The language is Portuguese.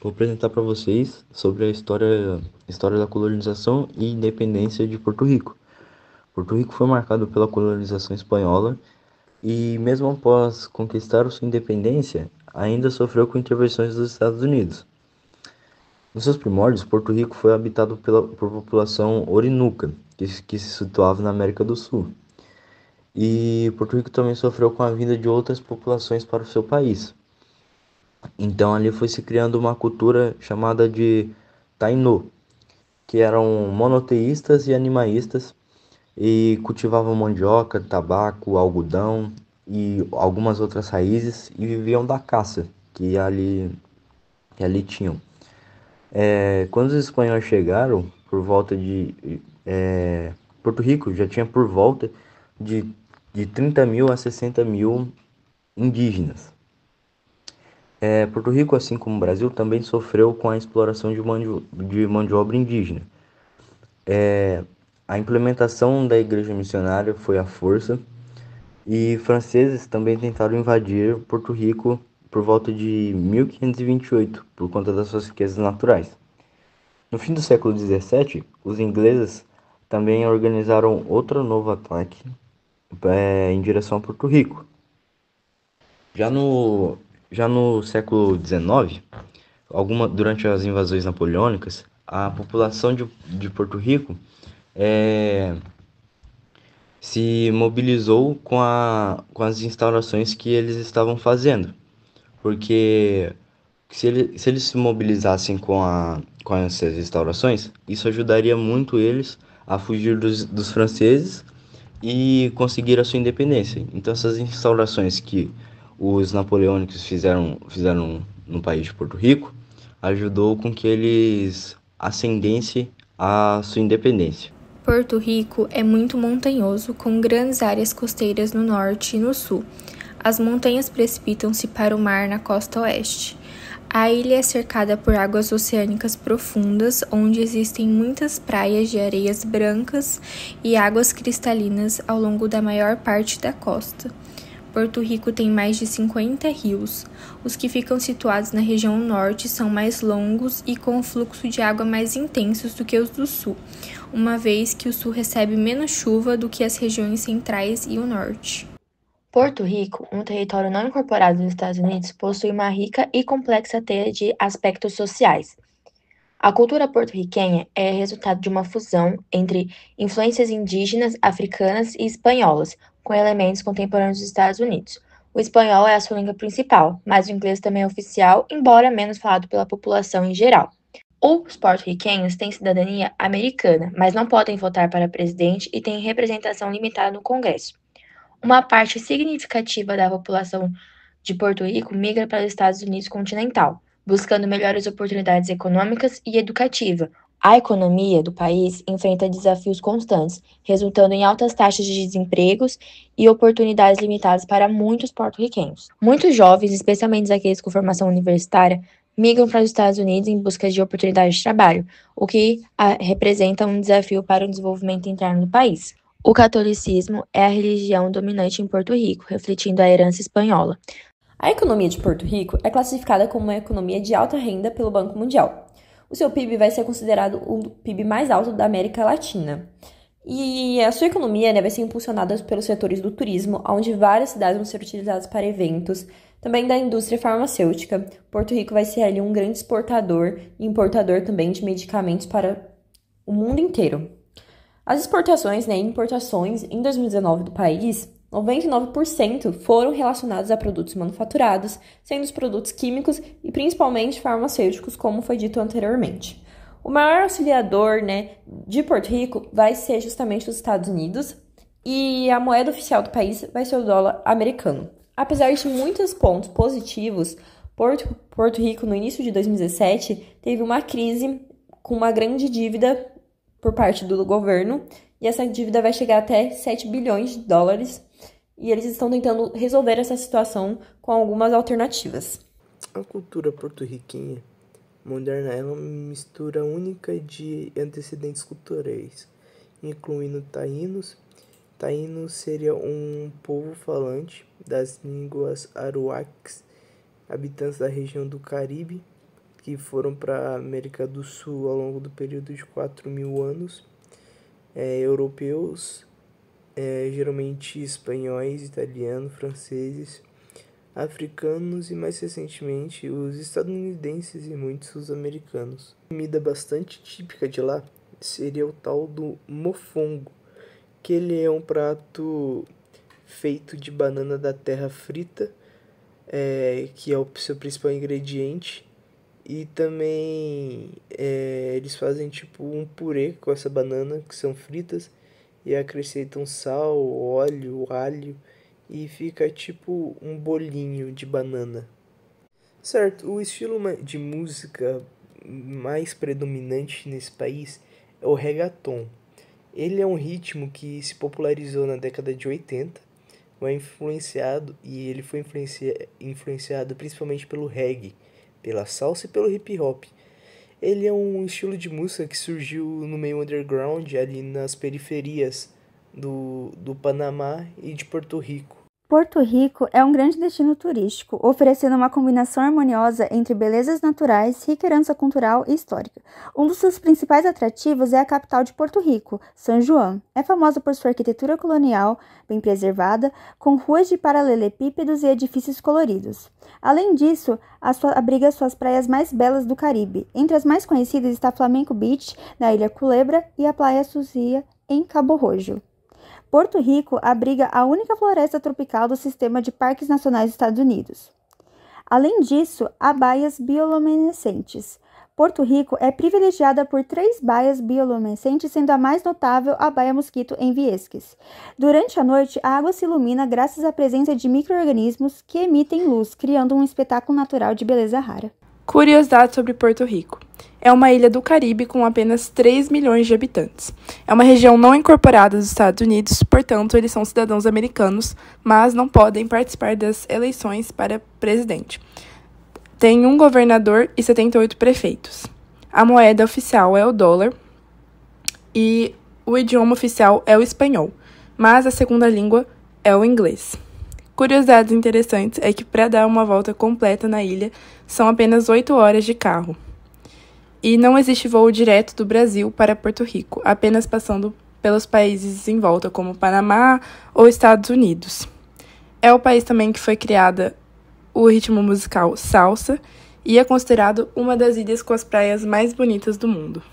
Vou apresentar para vocês sobre a história da colonização e independência de Porto Rico. Porto Rico foi marcado pela colonização espanhola e, mesmo após conquistar sua independência, ainda sofreu com intervenções dos Estados Unidos. Nos seus primórdios, Porto Rico foi habitado por população orinuca, que se situava na América do Sul. E Porto Rico também sofreu com a vinda de outras populações para o seu país. Então ali foi se criando uma cultura chamada de Taino, que eram monoteístas e animaístas e cultivavam mandioca, tabaco, algodão e algumas outras raízes e viviam da caça que ali tinham. Quando os espanhóis chegaram, por volta de Porto Rico já tinha por volta de, de 30 mil a 60 mil indígenas. Porto Rico, assim como o Brasil, também sofreu com a exploração de mão de obra indígena. A implementação da igreja missionária foi à força e franceses também tentaram invadir Porto Rico por volta de 1528, por conta das suas riquezas naturais. No fim do século XVII, os ingleses também organizaram outro novo ataque em direção a Porto Rico. Já no, já no século XIX, durante as invasões napoleônicas, a população de Porto Rico é, se mobilizou com as instaurações que eles estavam fazendo. Porque se eles se mobilizassem com essas instaurações, isso ajudaria muito eles a fugir dos franceses e conseguir a sua independência. Então, essas instaurações que os napoleônicos fizeram no país de Porto Rico ajudou com que eles ascendessem a sua independência. Porto Rico é muito montanhoso, com grandes áreas costeiras no norte e no sul. As montanhas precipitam-se para o mar na costa oeste. A ilha é cercada por águas oceânicas profundas, onde existem muitas praias de areias brancas e águas cristalinas ao longo da maior parte da costa. Porto Rico tem mais de 50 rios. Os que ficam situados na região norte são mais longos e com fluxo de água mais intensos do que os do sul, uma vez que o sul recebe menos chuva do que as regiões centrais e o norte. Porto Rico, um território não incorporado dos Estados Unidos, possui uma rica e complexa teia de aspectos sociais. A cultura porto-riquenha é resultado de uma fusão entre influências indígenas, africanas e espanholas, com elementos contemporâneos dos Estados Unidos. O espanhol é a sua língua principal, mas o inglês também é oficial, embora menos falado pela população em geral. Os porto-riquenhos têm cidadania americana, mas não podem votar para presidente e têm representação limitada no Congresso. Uma parte significativa da população de Porto Rico migra para os Estados Unidos continental, buscando melhores oportunidades econômicas e educativas. A economia do país enfrenta desafios constantes, resultando em altas taxas de desemprego e oportunidades limitadas para muitos porto-riquenhos. Muitos jovens, especialmente aqueles com formação universitária, migram para os Estados Unidos em busca de oportunidades de trabalho, o que representa um desafio para o desenvolvimento interno do país. O catolicismo é a religião dominante em Porto Rico, refletindo a herança espanhola. A economia de Porto Rico é classificada como uma economia de alta renda pelo Banco Mundial. O seu PIB vai ser considerado o PIB mais alto da América Latina. E a sua economia vai ser impulsionada pelos setores do turismo, onde várias cidades vão ser utilizadas para eventos, também da indústria farmacêutica. Porto Rico vai ser ali um grande exportador e importador também de medicamentos para o mundo inteiro. As exportações e importações em 2019 do país, 99% foram relacionados a produtos manufaturados, sendo os produtos químicos e principalmente farmacêuticos, como foi dito anteriormente. O maior auxiliador de Porto Rico vai ser justamente os Estados Unidos e a moeda oficial do país vai ser o dólar americano. Apesar de muitos pontos positivos, Porto Rico, no início de 2017, teve uma crise com uma grande dívida por parte do governo, e essa dívida vai chegar até 7 bilhões de dólares, e eles estão tentando resolver essa situação com algumas alternativas. A cultura porto-riquenha moderna é uma mistura única de antecedentes culturais, incluindo taínos. Taínos seria um povo falante das línguas aruaques, habitantes da região do Caribe, que foram para a América do Sul ao longo do período de 4.000 anos. Europeus, geralmente espanhóis, italianos, franceses, africanos e, mais recentemente, os estadunidenses e muitos os americanos. Uma comida bastante típica de lá seria o tal do mofongo, que ele é um prato feito de banana da terra frita, que é o seu principal ingrediente, e também eles fazem tipo um purê com essa banana que são fritas e acrescentam sal, óleo, alho e fica tipo um bolinho de banana. Certo, o estilo de música mais predominante nesse país é o reggaeton. Ele é um ritmo que se popularizou na década de 80, ele foi influenciado principalmente pelo reggae, pela salsa e pelo hip hop. Ele é um estilo de música que surgiu no meio underground, ali nas periferias do Panamá e de Porto Rico. Porto Rico é um grande destino turístico, oferecendo uma combinação harmoniosa entre belezas naturais, rica herança cultural e histórica. Um dos seus principais atrativos é a capital de Porto Rico, São João. É famosa por sua arquitetura colonial, bem preservada, com ruas de paralelepípedos e edifícios coloridos. Além disso, abriga suas praias mais belas do Caribe. Entre as mais conhecidas está Flamengo Beach, na Ilha Culebra, e a Praia Suzia, em Cabo Rojo. Porto Rico abriga a única floresta tropical do sistema de parques nacionais dos Estados Unidos. Além disso, há baias bioluminescentes. Porto Rico é privilegiada por 3 baias bioluminescentes, sendo a mais notável a Baía Mosquito, em Viesques. Durante a noite, a água se ilumina graças à presença de micro-organismos que emitem luz, criando um espetáculo natural de beleza rara. Curiosidade sobre Porto Rico. É uma ilha do Caribe com apenas 3 milhões de habitantes. É uma região não incorporada dos Estados Unidos, portanto, eles são cidadãos americanos, mas não podem participar das eleições para presidente. Tem um governador e 78 prefeitos. A moeda oficial é o dólar e o idioma oficial é o espanhol, mas a segunda língua é o inglês. Curiosidades interessantes é que para dar uma volta completa na ilha são apenas 8 horas de carro. E não existe voo direto do Brasil para Porto Rico, apenas passando pelos países em volta, como Panamá ou Estados Unidos. É o país também que foi criada o ritmo musical salsa e é considerado uma das ilhas com as praias mais bonitas do mundo.